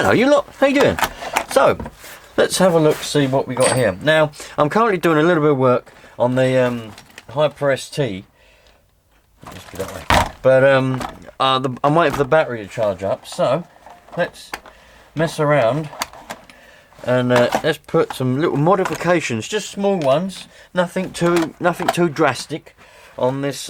Hello you lot, how you doing? So, let's have a look, see what we got here. Now, I'm currently doing a little bit of work on the Hyper ST. Just get that way. But I'm waiting for the battery to charge up, so let's mess around and let's put some little modifications, just small ones, nothing too drastic, on this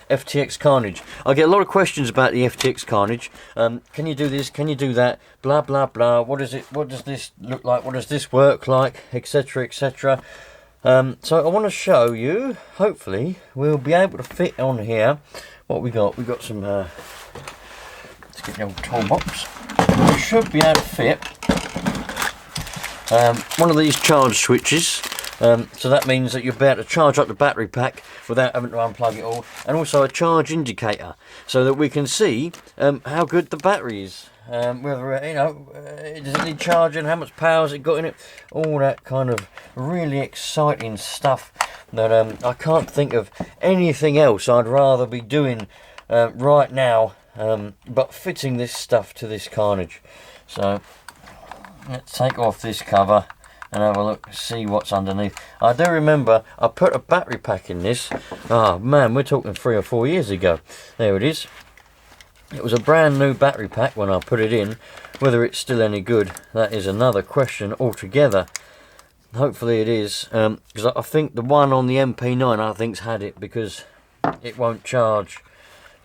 FTX Carnage. I get a lot of questions about the FTX Carnage. Can you do this? Can you do that? Blah blah blah. What is it? What does this look like? What does this work like? Etc. etc. So I want to show you. Hopefully, we'll be able to fit on here. What we got? We got some. Let's get the old toolbox. We should be able to fit one of these charge switches. So that means that you'll be able to charge up the battery pack without having to unplug it all, and also a charge indicator so that we can see how good the battery is, whether does it need charging, how much power has it got in it, all that kind of really exciting stuff that I can't think of anything else I'd rather be doing right now but fitting this stuff to this Carnage. So let's take off this cover and have a look, see what's underneath. I do remember I put a battery pack in this. Oh man, we're talking 3 or 4 years ago. There it is. It was a brand new battery pack when I put it in. Whether it's still any good, that is another question altogether. Hopefully it is, because I think the one on the MP9 I think's had it, because it won't charge.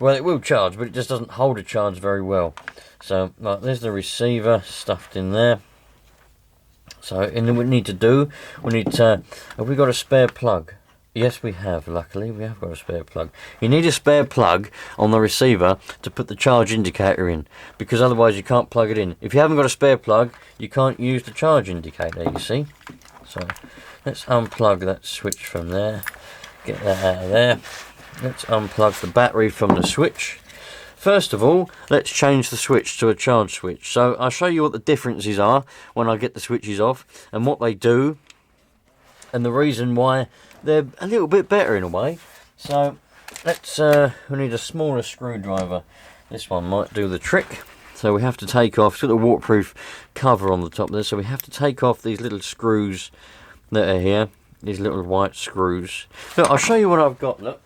Well, it will charge, but it just doesn't hold a charge very well. So, right, there's the receiver stuffed in there. So, and then we need to do, we need to, have we got a spare plug? Yes, we have, luckily, we have got a spare plug. You need a spare plug on the receiver to put the charge indicator in, because otherwise you can't plug it in. If you haven't got a spare plug, you can't use the charge indicator, you see. So, let's unplug that switch from there, get that out of there. Let's unplug the battery from the switch. First of all, let's change the switch to a charge switch. So I'll show you what the differences are when I get the switches off and what they do and the reason why they're a little bit better in a way. So let's we need a smaller screwdriver. This one might do the trick. So we have to take off, it's got a waterproof cover on the top there, so we have to take off these little screws that are here, these little white screws. Look, I'll show you what I've got, look.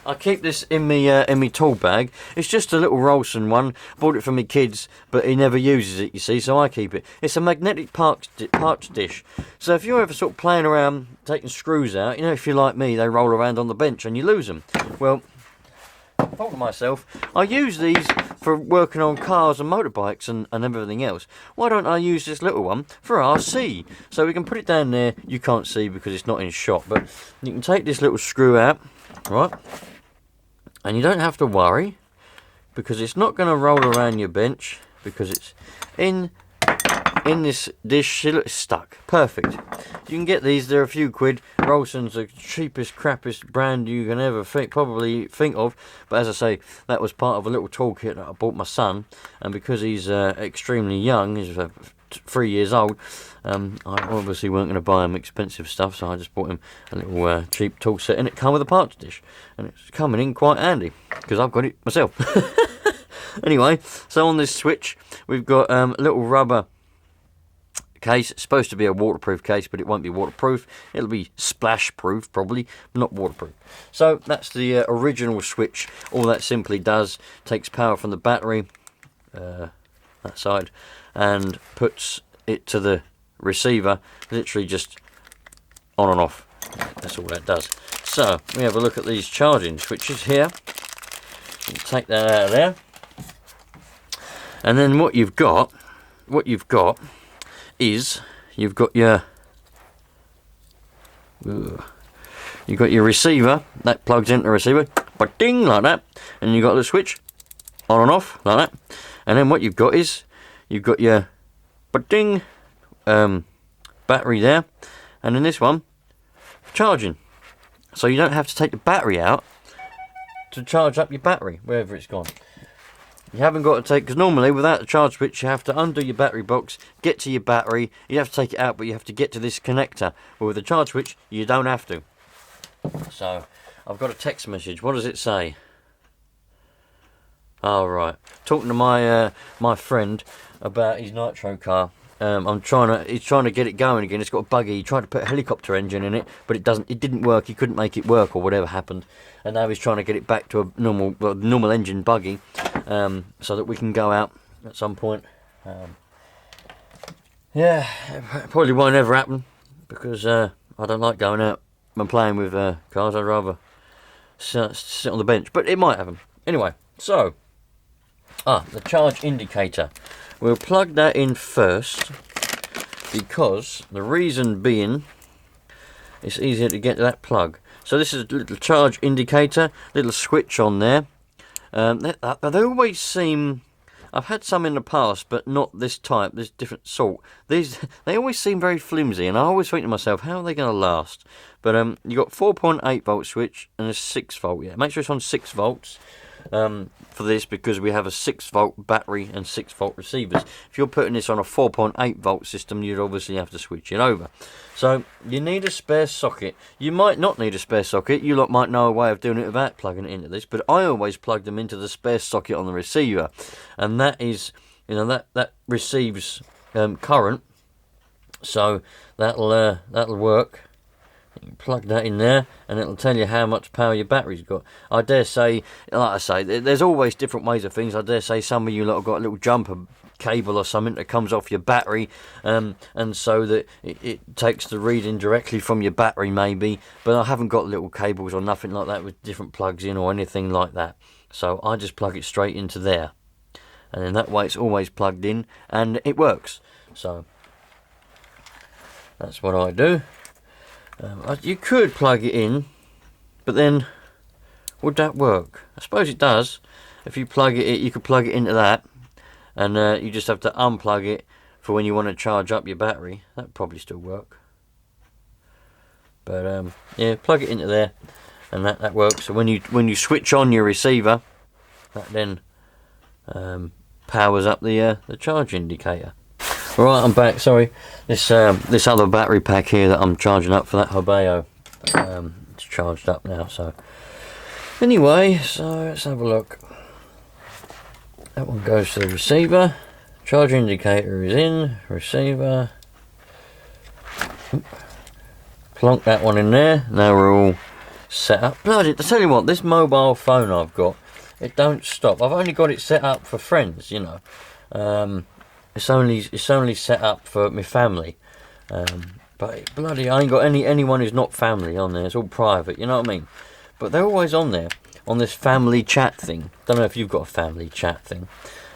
I keep this in me tool bag. It's just a little Rolson one. Bought it for my kids, but he never uses it, you see, so I keep it. It's a magnetic parts dish. So if you're ever sort of playing around, taking screws out, you know, if you're like me, they roll around on the bench and you lose them. Well, I thought to myself, I use these for working on cars and motorbikes and everything else. Why don't I use this little one for RC? So we can put it down there. You can't see because it's not in shot, but you can take this little screw out, right? And you don't have to worry, because it's not going to roll around your bench, because it's in this dish. It's stuck. Perfect. You can get these, they're a few quid. Rolson's the cheapest, crappiest brand you can ever probably think of. But as I say, that was part of a little toolkit that I bought my son. And because he's extremely young, he's 3 years old, I obviously weren't going to buy him expensive stuff, so I just bought him a little cheap tool set, and it came with a parts dish, and it's coming in quite handy because I've got it myself. Anyway, so on this switch we've got a little rubber case. It's supposed to be a waterproof case, but it won't be waterproof. It'll be splash proof probably, not waterproof. So that's the original switch. All that simply does, takes power from the battery, that side, and puts it to the receiver, literally just on and off. That's all that does. So we have a look at these charging switches here. You take that out of there, and then what you've got is you've got your receiver that plugs into the receiver, but ding, like that, and you've got the switch on and off like that. And then what you've got is you've got your ding battery there, and then this one charging. So you don't have to take the battery out to charge up your battery wherever it's gone. You haven't got to take, because normally without the charge switch you have to undo your battery box, get to your battery, you have to take it out, but you have to get to this connector. But with the charge switch you don't have to. So I've got a text message. What does it say? Oh, right. Talking to my my friend about his Nitro car. He's trying to get it going again. It's got a buggy. He tried to put a helicopter engine in it, but it didn't work. He couldn't make it work, or whatever happened. And now he's trying to get it back to a normal engine buggy, so that we can go out at some point. Yeah, it probably won't ever happen, because I don't like going out and playing with cars. I'd rather sit on the bench, but it might happen. Anyway, so the charge indicator. We'll plug that in first, because the reason being, it's easier to get to that plug. So this is a little charge indicator, little switch on there. They always seem, I've had some in the past, but not this type, this different sort. They always seem very flimsy, and I always think to myself, how are they going to last? But you got 4.8 volt switch and a 6 volt. Yeah, make sure it's on 6 volts. For this, because we have a 6 volt battery and 6 volt receivers. If you're putting this on a 4.8 volt system, you'd obviously have to switch it over. So you need a spare socket. You might not need a spare socket. You lot might know a way of doing it without plugging it into this, but I always plug them into the spare socket on the receiver, and that is, that receives current, so that'll work. You can plug that in there, and it'll tell you how much power your battery's got. I dare say, like I say, there's always different ways of things. I dare say some of you lot have got a little jumper cable or something that comes off your battery, and so that it takes the reading directly from your battery, maybe. But I haven't got little cables or nothing like that with different plugs in or anything like that. So I just plug it straight into there, and then that way it's always plugged in, and it works. So that's what I do. You could plug it in, but then would that work? I suppose it does. If you plug it in, you could plug it into that, and you just have to unplug it for when you want to charge up your battery. That'd probably still work. But yeah, plug it into there, and that works. So when you switch on your receiver, that then powers up the charge indicator. Right, I'm back. Sorry, this other battery pack here that I'm charging up for that Hobeo, it's charged up now. So anyway, so let's have a look. That one goes to the receiver. Charge indicator is in. Receiver. Plonk that one in there. Now we're all set up. Bloody! I tell you what, this mobile phone I've got, it don't stop. I've only got it set up for friends, It's only set up for my family, but bloody, I ain't got anyone who's not family on there. It's all private, you know what I mean? But they're always on there, on this family chat thing. Don't know if you've got a family chat thing,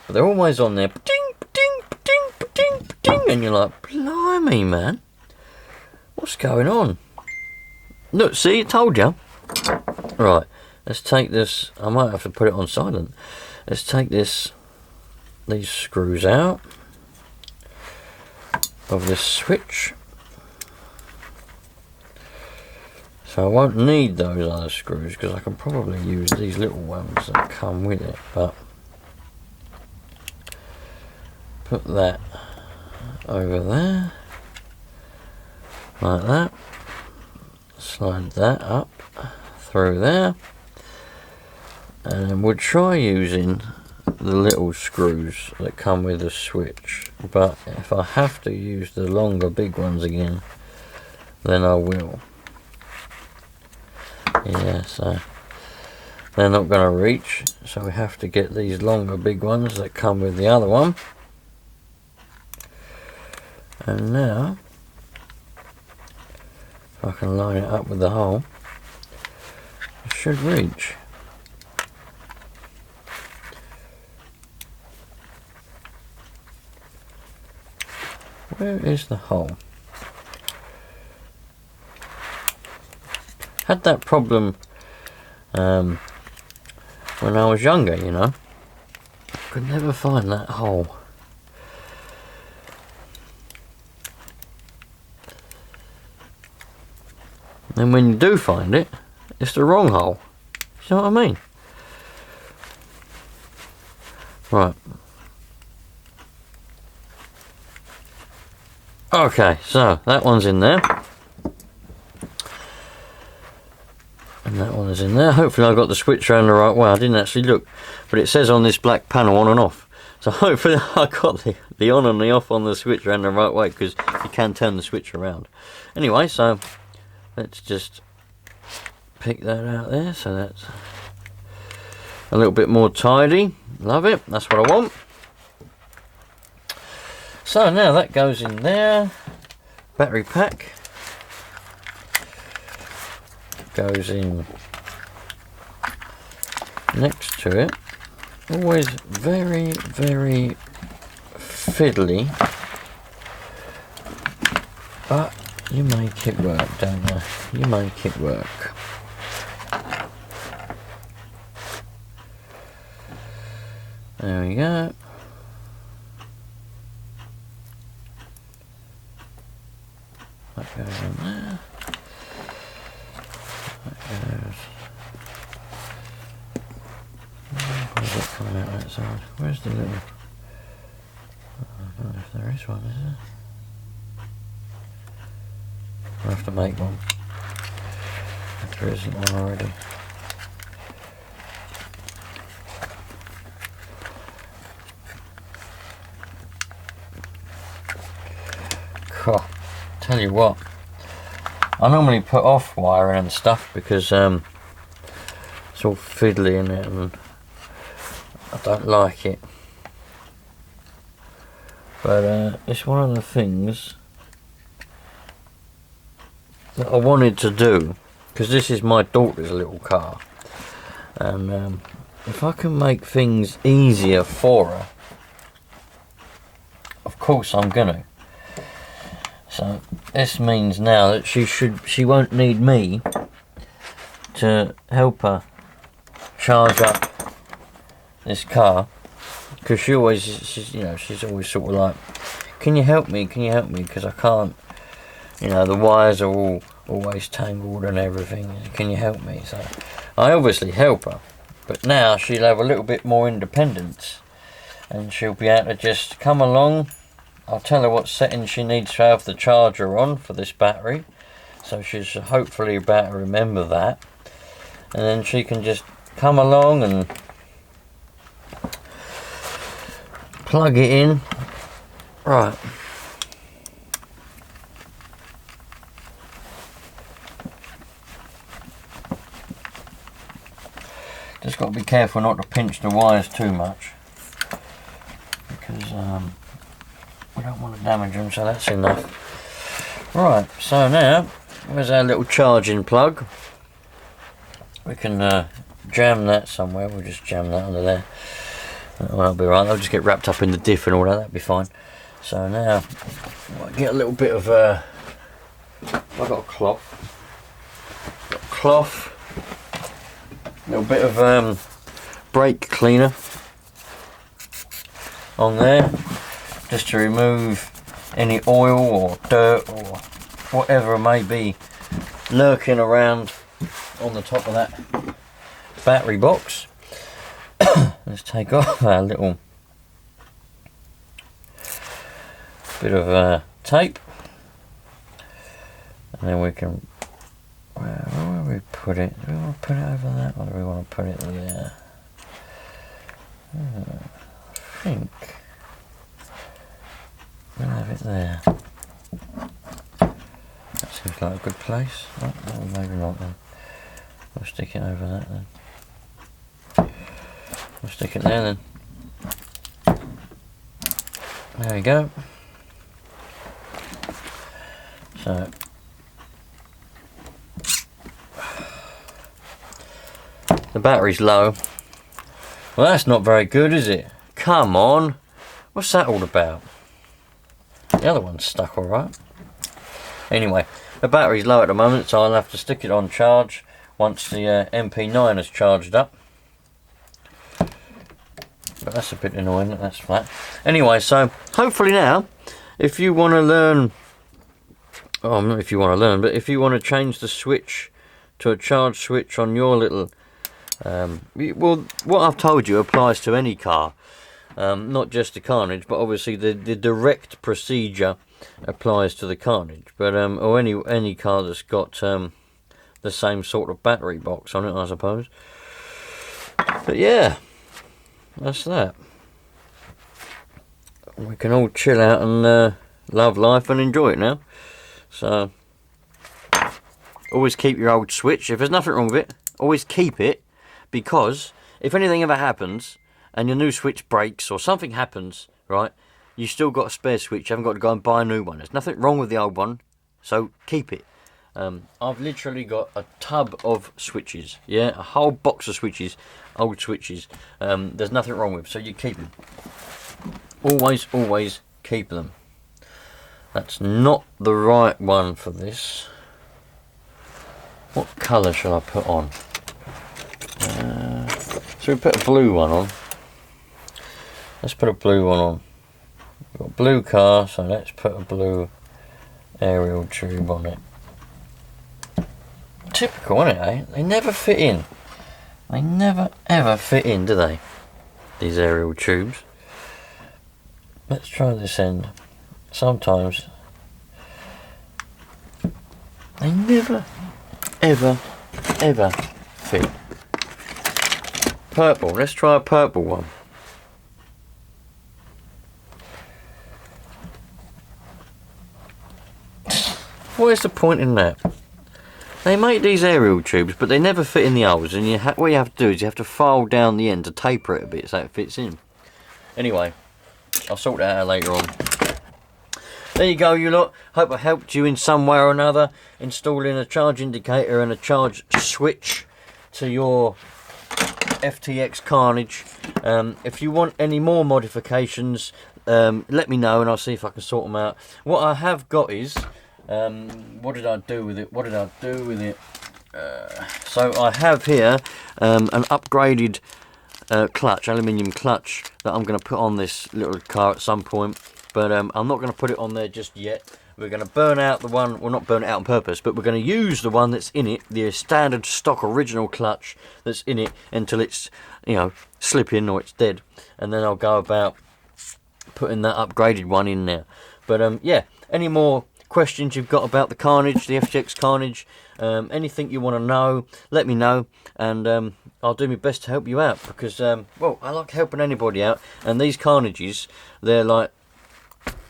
but they're always on there. Ding, ding, ding, ding, ding, and you're like, blimey, man, what's going on? Look, see, it told you. Right, let's take this. I might have to put it on silent. Let's take these screws out of this switch, so I won't need those other screws, because I can probably use these little ones that come with it. But put that over there like that, slide that up through there, and we'll try using the little screws that come with the switch, but if I have to use the longer big ones again, then I will. Yeah, so they're not going to reach, so we have to get these longer big ones that come with the other one. And now, if I can line it up with the hole, it should reach. Where is the hole? Had that problem when I was younger, Could never find that hole. And when you do find it, it's the wrong hole. You know what I mean? Right. Okay, so that one's in there. And that one is in there. Hopefully I got the switch around the right way. I didn't actually look, but it says on this black panel on and off. So hopefully I got the on and the off on the switch around the right way, because you can turn the switch around. Anyway, so let's just pick that out there. So that's a little bit more tidy. Love it. That's what I want. So now that goes in there. Battery pack goes in next to it. Always very, very fiddly, but you make it work, don't you? You make it work. There we go. That goes in there. That goes. Where's it coming out that side? Where's the little... I don't know if there is one, is there? I'll have to make one if there isn't one already. Cool. Tell you what, I normally put off wiring and stuff because it's all fiddly in it and I don't like it. But it's one of the things that I wanted to do, because this is my daughter's little car, and if I can make things easier for her, of course I'm gonna. So this means now that she won't need me to help her charge up this car, because she's always sort of like, can you help me, because I can't, the wires are all always tangled and everything, can you help me? So I obviously help her, but now she'll have a little bit more independence and she'll be able to just come along. I'll tell her what settings she needs to have the charger on for this battery, so she's hopefully about to remember that, and then she can just come along and plug it in. Right. Just got to be careful not to pinch the wires too much, because we don't want to damage them, so that's enough. Right, so now, where's our little charging plug? We can jam that somewhere. We'll just jam that under there. That'll be right. I'll just get wrapped up in the diff and all that. That'll be fine. So now, I'll get a little bit of I've got a cloth. A little bit of brake cleaner on there, just to remove any oil or dirt or whatever may be lurking around on the top of that battery box. Let's take off our little bit of tape, and then we can, where will we put it? Do we want to put it over that, or do we want to put it there? I think we'll have it there. That seems like a good place. Oh, no, maybe not then. We'll stick it over that then. We'll stick it there then. There we go. So the battery's low. Well, that's not very good, is it? Come on. What's that all about? The other one's stuck alright. Anyway, the battery's low at the moment, so I'll have to stick it on charge once the MP9 is charged up. But that's a bit annoying that that's flat. Anyway, so hopefully now, if you want to learn, not if you want to learn, but if you want to change the switch to a charge switch on your little, well, what I've told you applies to any car, not just the Carnage, but obviously the direct procedure applies to the Carnage, but or any car that's got the same sort of battery box on it, I suppose. But yeah, that's that. We can all chill out and love life and enjoy it now. So always keep your old switch. If there's nothing wrong with it, always keep it, because if anything ever happens and your new switch breaks or something happens, right, you still got a spare switch. You haven't got to go and buy a new one. There's nothing wrong with the old one, so keep it. I've literally got a tub of switches, yeah, a whole box of switches, old switches. There's nothing wrong with, so you keep them. Always keep them. That's not the right one for this. What colour shall I put on? So we put a blue one on. Let's put a blue one on. We've got a blue car, so let's put a blue aerial tube on it. Typical, isn't it, eh? They never fit in. They never ever fit in, do they? These aerial tubes. Let's try this end. Sometimes they never ever fit. Purple. Let's try a purple one. What is the point in that? They make these aerial tubes, but they never fit in the holes, and what you have to do is you have to file down the end to taper it a bit so it fits in. Anyway, I'll sort that out later on. There you go, you lot. Hope I helped you in some way or another installing a charge indicator and a charge switch to your FTX Carnage. If you want any more modifications, let me know and I'll see if I can sort them out. What I have got is, what did I do with it? So I have here an upgraded clutch, aluminium clutch, that I'm going to put on this little car at some point, but I'm not going to put it on there just yet. We're going to burn out the one, well, not burn it out on purpose, but we're going to use the one that's in it, the standard stock original clutch that's in it, until it's, you know, slipping or it's dead, and then I'll go about putting that upgraded one in there. But yeah, any more questions you've got about the Carnage, the FTX Carnage, anything you want to know, let me know, and I'll do my best to help you out, because well, I like helping anybody out, and these Carnages, they're like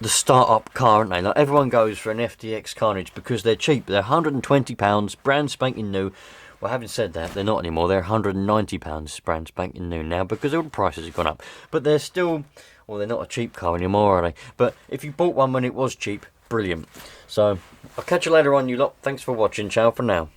the start-up car, aren't they? Like, everyone goes for an FTX Carnage because they're cheap. They're £120, brand spanking new. Well, having said that, they're not anymore. They're £190 brand spanking new now, because all the prices have gone up. But they're still, well, they're not a cheap car anymore, are they? But if you bought one when it was cheap, brilliant. So I'll catch you later on, you lot. Thanks for watching. Ciao for now.